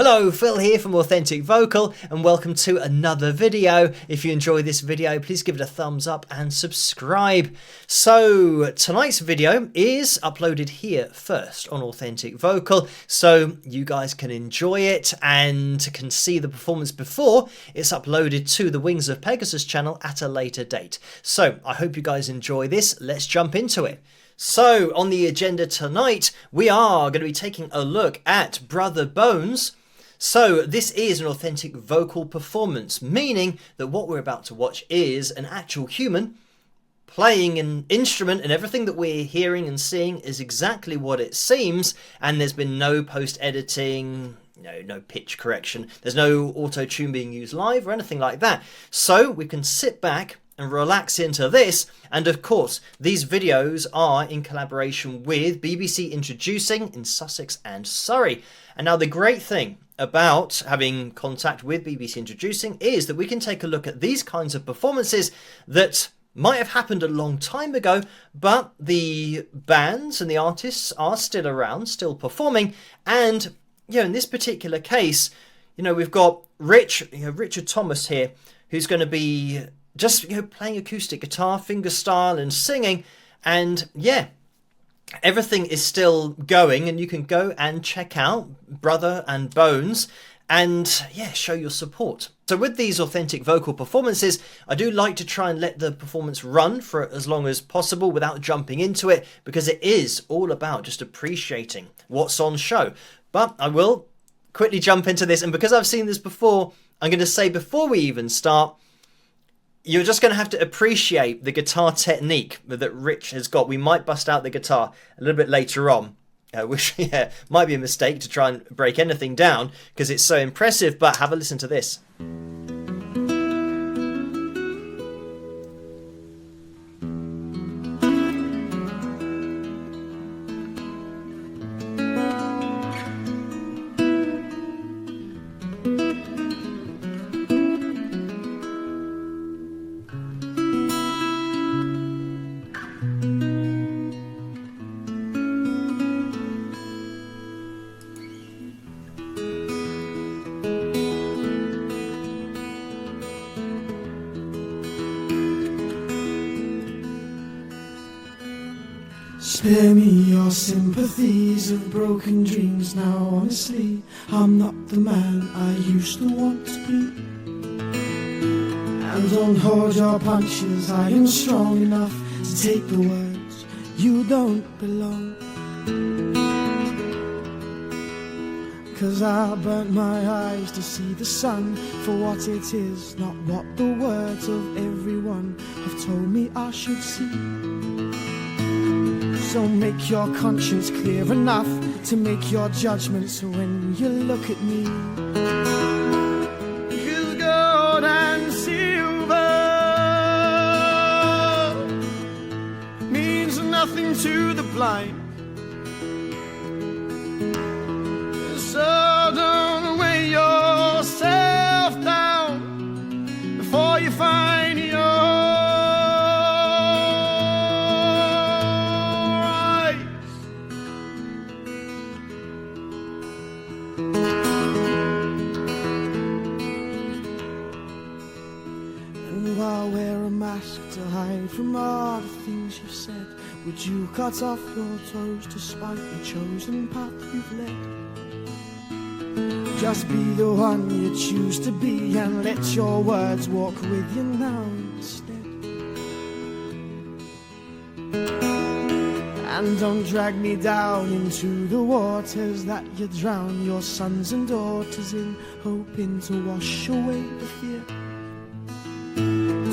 Hello, Phil here from Authentic Vocal and welcome to another video. If you enjoy this video, please give it a thumbs up and subscribe. So tonight's video is uploaded here first on Authentic Vocal, so you guys can enjoy it and can see the performance before it's uploaded to the Wings of Pegasus channel at a later date. So I hope you guys enjoy this. Let's jump into it. So on the agenda tonight, we are going to be taking a look at Brother Bones. So this is an authentic vocal performance, meaning that what we're about to watch is an actual human playing an instrument, and everything that we're hearing and seeing is exactly what it seems, and there's been no post-editing, no pitch correction, there's no auto-tune being used live or anything like that. So we can sit back and relax into this, and of course these videos are in collaboration with BBC Introducing in Sussex and Surrey. And now the great thing about having contact with BBC Introducing is that we can take a look at these kinds of performances that might have happened a long time ago, but the bands and the artists are still around, still performing. And in this particular case, we've got Richard Thomas here, who's going to be just playing acoustic guitar, fingerstyle and singing, and everything is still going, and you can go and check out Brother and Bones and show your support. So with these authentic vocal performances, I do like to try and let the performance run for as long as possible without jumping into it, because it is all about just appreciating what's on show. But I will quickly jump into this, and because I've seen this before, I'm going to say before we even start, you're just going to have to appreciate the guitar technique that Rich has got. We might bust out the guitar a little bit later on, which might be a mistake to try and break anything down because it's so impressive, but have a listen to this. Spare me your sympathies of broken dreams. Now honestly, I'm not the man I used to want to be. And don't hold your punches, I am strong enough to take the words, you don't belong. 'Cause I burnt my eyes to see the sun for what it is, not what the words of everyone have told me I should see. So make your conscience clear enough to make your judgments when you look at me. 'Cause gold and silver means nothing to the blind. So don't weigh yourself down before you find your to hide from all the things you've said. Would you cut off your toes to spite the chosen path you've led? Just be the one you choose to be and let your words walk with you now instead. And don't drag me down into the waters that you drown your sons and daughters in, hoping to wash away the fear.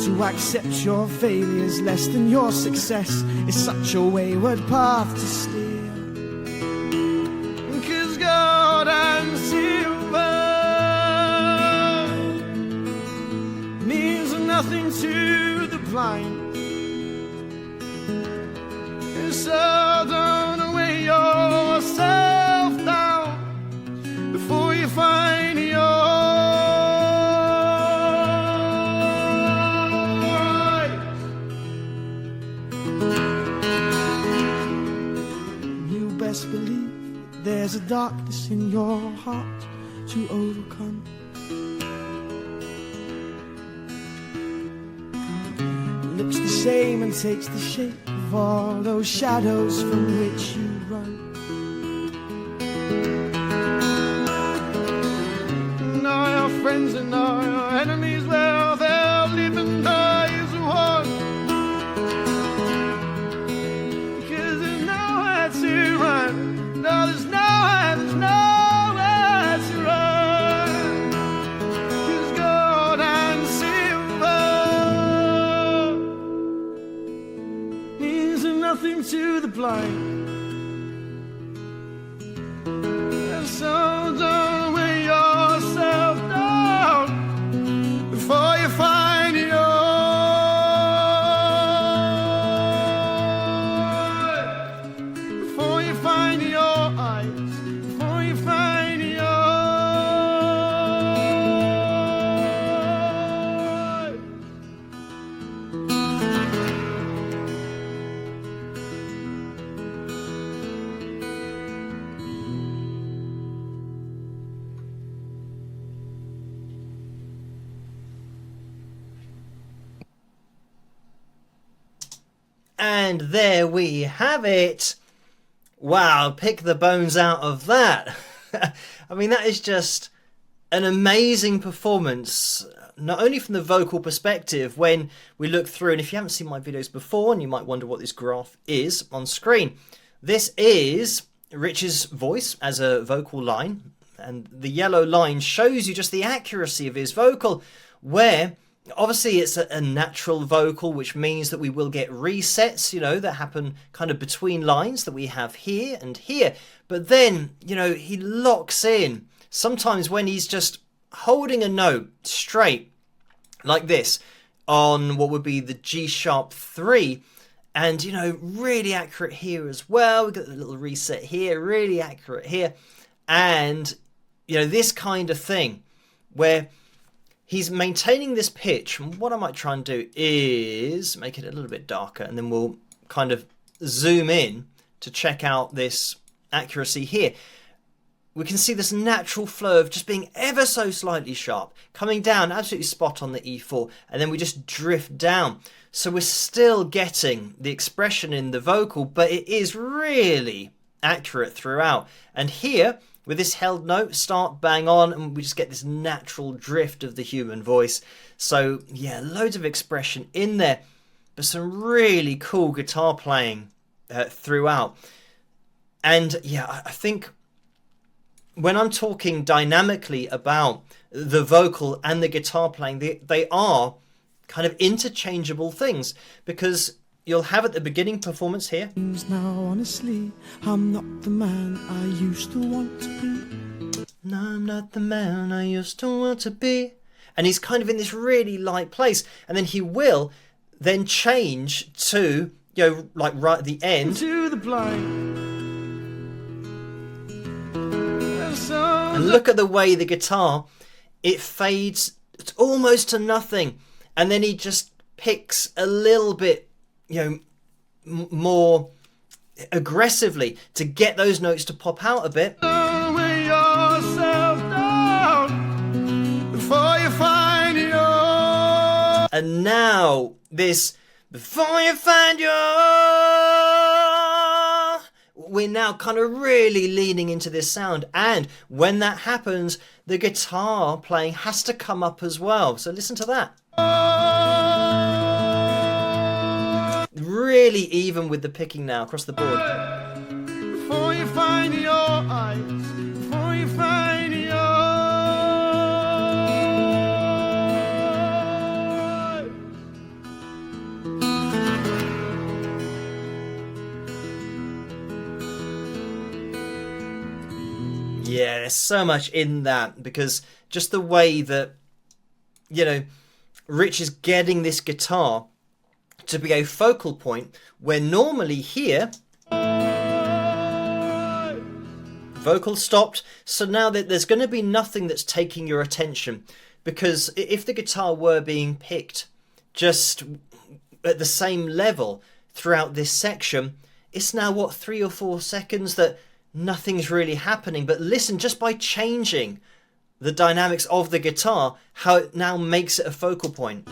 To accept your failures less than your success is such a wayward path to steer. 'Cause gold and silver means nothing to the blind. So don't weigh yourself down before you find your believe there's a darkness in your heart to overcome. It looks the same and takes the shape of all those shadows from which you run. And all your friends and all your enemies, well, they'll live and die as one. Because there's nowhere to run. No, there's nowhere to run. 'Cause gold and silver means nothing to the blind. And so don't weigh yourself down before you find your eyes, before you find your And there we have it. Wow, pick the bones out of that. I mean, that is just an amazing performance, not only from the vocal perspective when we look through, and if you haven't seen my videos before, and you might wonder what this graph is on screen, this is Rich's voice as a vocal line, and the yellow line shows you just the accuracy of his vocal, where obviously it's a natural vocal, which means that we will get resets, you know, that happen kind of between lines that we have here and here. But then, you know, he locks in sometimes when he's just holding a note straight like this on what would be the G sharp 3. And, you know, really accurate here as well. We've got the little reset here, really accurate here. And, you know, this kind of thing where he's maintaining this pitch. And what I might try and do is make it a little bit darker, and then we'll kind of zoom in to check out this accuracy here. We can see this natural flow of just being ever so slightly sharp, coming down absolutely spot on the E4, and then we just drift down. So we're still getting the expression in the vocal, but it is really accurate throughout. And here, with this held note, start bang on, and we just get this natural drift of the human voice. So yeah, loads of expression in there, but some really cool guitar playing throughout. And yeah, I think when I'm talking dynamically about the vocal and the guitar playing, they are kind of interchangeable things, because you'll have at the beginning performance here. Now honestly, I'm not the man I used to want to be. No, I'm not the man I used to want to be. And he's kind of in this really light place. And then he will then change to, you know, like right at the end. To the blind. And look at the way the guitar, it fades almost to nothing. And then he just picks a little bit, you know, more aggressively to get those notes to pop out a bit. And now this, before you find your, we're now kind of really leaning into this sound. And when that happens, the guitar playing has to come up as well. So listen to that. Really even with the picking now across the board. Before you find your eyes, before you find your Yeah, there's so much in that, because just the way that, you know, Rich is getting this guitar to be a focal point where normally here vocal stopped, so now that there's going to be nothing that's taking your attention, because if the guitar were being picked just at the same level throughout this section, it's now what, 3 or 4 seconds that nothing's really happening. But listen, just by changing the dynamics of the guitar, how it now makes it a focal point.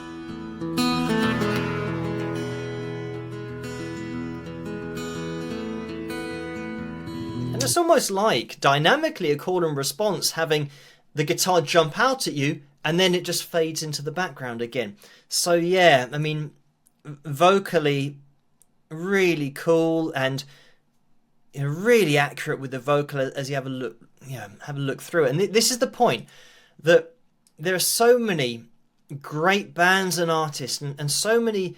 And it's almost like dynamically a call and response, having the guitar jump out at you and then it just fades into the background again. So yeah, I mean, vocally really cool, and really accurate with the vocal as you have a look through it. And this is the point, that there are so many great bands and artists and so many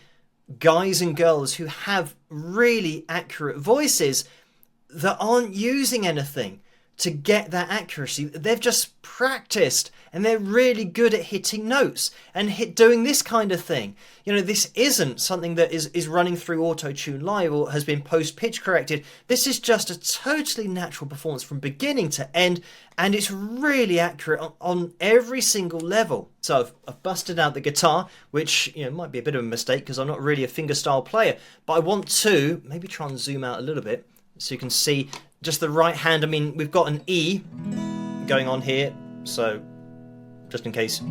guys and girls who have really accurate voices that aren't using anything to get that accuracy. They've just practiced and they're really good at hitting notes and doing this kind of thing. This isn't something that is running through auto-tune live or has been post-pitch corrected. This is just a totally natural performance from beginning to end, and it's really accurate on every single level. So I've busted out the guitar, which might be a bit of a mistake because I'm not really a fingerstyle player, but I want to maybe try and zoom out a little bit so you can see just the right hand. I mean, we've got an E going on here, so just in case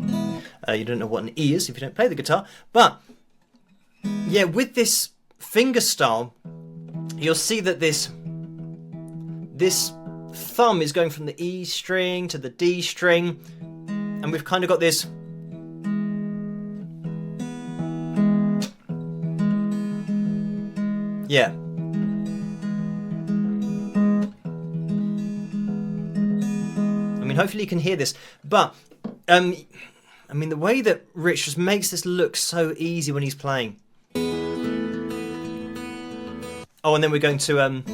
you don't know what an E is if you don't play the guitar. But yeah, with this fingerstyle, you'll see that this thumb is going from the E string to the D string, and we've kind of got this hopefully you can hear this, but I mean, the way that Rich just makes this look so easy when he's playing. Oh, and then we're going to and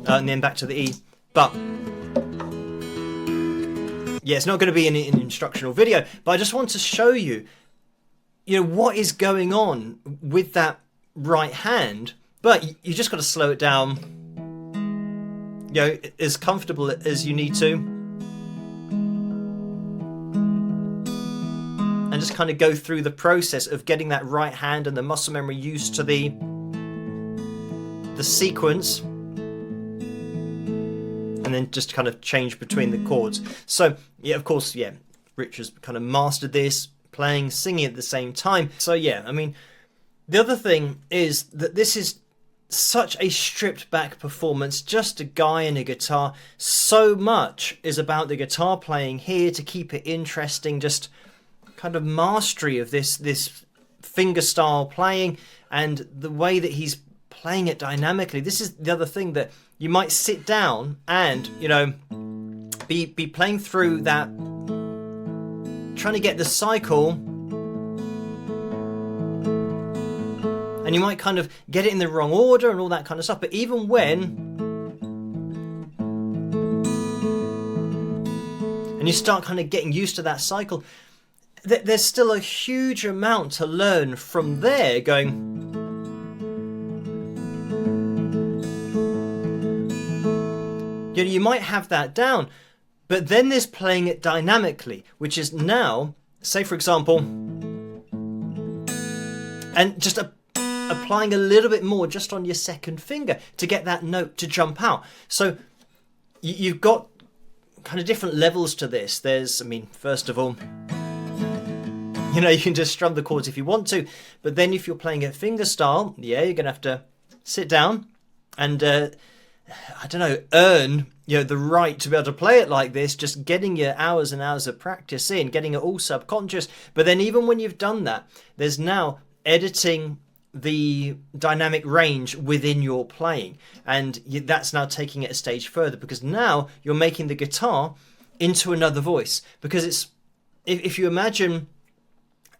then back to the E. But yeah, it's not going to be an instructional video, but I just want to show you, what is going on with that right hand. But you just got to slow it down, as comfortable as you need to. And just kind of go through the process of getting that right hand and the muscle memory used to the sequence. And then just kind of change between the chords. So, yeah, of course, yeah, Rich has kind of mastered this, playing, singing at the same time. So, yeah, I mean, the other thing is that this is such a stripped back performance, just a guy and a guitar. So much is about the guitar playing here to keep it interesting, just kind of mastery of this fingerstyle playing and the way that he's playing it dynamically. This is the other thing, that you might sit down and be playing through that, trying to get the cycle, and you might kind of get it in the wrong order and all that kind of stuff. But even when, and you start kind of getting used to that cycle, there's still a huge amount to learn from there, going, you might have that down, but then there's playing it dynamically, which is now, say for example, and just applying a little bit more just on your second finger to get that note to jump out. So you've got kind of different levels to this. There's, I mean, first of all, you can just strum the chords if you want to, but then if you're playing it fingerstyle, yeah, you're going to have to sit down and, earn, the right to be able to play it like this, just getting your hours and hours of practice in, getting it all subconscious. But then even when you've done that, there's now editing the dynamic range within your playing, and that's now taking it a stage further, because now you're making the guitar into another voice. Because it's, if you imagine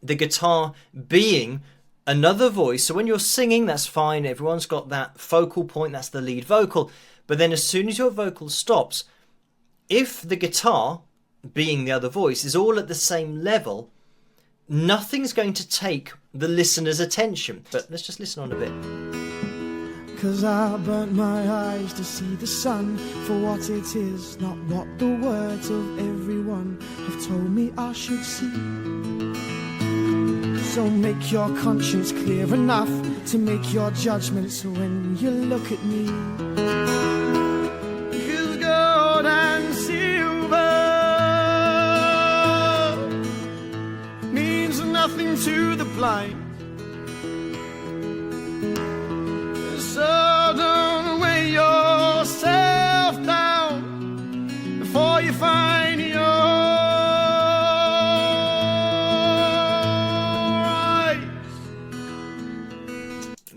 the guitar being another voice, so when you're singing, that's fine, everyone's got that focal point, that's the lead vocal. But then as soon as your vocal stops, if the guitar, being the other voice, is all at the same level, nothing's going to take the listener's attention. But let's just listen on a bit. 'Cause I burnt my eyes to see the sun for what it is, not what the words of everyone have told me I should see. So make your conscience clear enough to make your judgments when you look at me. 'Cause gold and silver means nothing to the blind. So don't weigh yourself down before you find your eyes.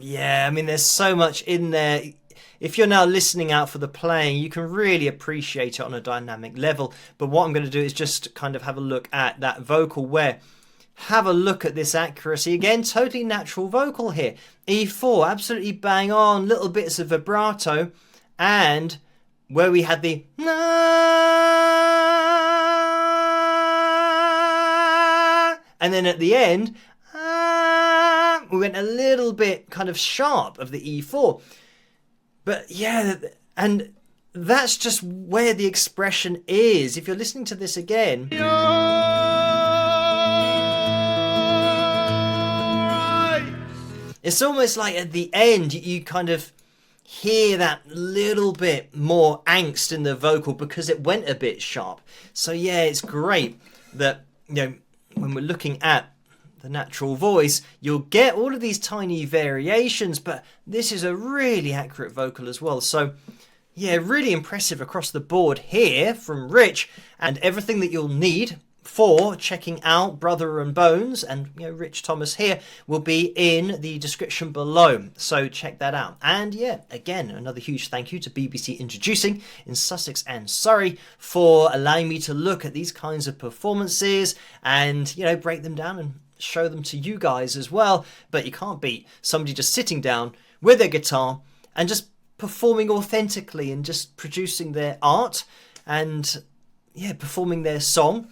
Yeah, I mean, there's so much in there. If you're now listening out for the playing, you can really appreciate it on a dynamic level. But what I'm going to do is just kind of have a look at that vocal where, have a look at this accuracy. Again, totally natural vocal here. E4, absolutely bang on, little bits of vibrato. And where we had the and then at the end, we went a little bit kind of sharp of the E4. But yeah, and that's just where the expression is. If you're listening to this again, it's almost like at the end you kind of hear that little bit more angst in the vocal because it went a bit sharp. So yeah, it's great that, you know, when we're looking at the natural voice, you'll get all of these tiny variations, but this is a really accurate vocal as well. So yeah, really impressive across the board here from Rich, and everything that you'll need for checking out Brother and Bones and, you know, Rich Thomas here will be in the description below, so check that out. And yeah, again, another huge thank you to BBC Introducing in Sussex and Surrey for allowing me to look at these kinds of performances and, you know, break them down and show them to you guys as well. But you can't beat somebody just sitting down with their guitar and just performing authentically and just producing their art and, yeah, performing their song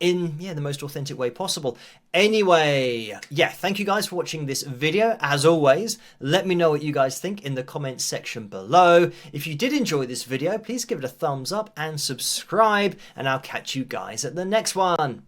in, yeah, the most authentic way possible. Anyway, yeah, thank you guys for watching this video. As always, let me know what you guys think in the comments section below. If you did enjoy this video, please give it a thumbs up and subscribe, and I'll catch you guys at the next one.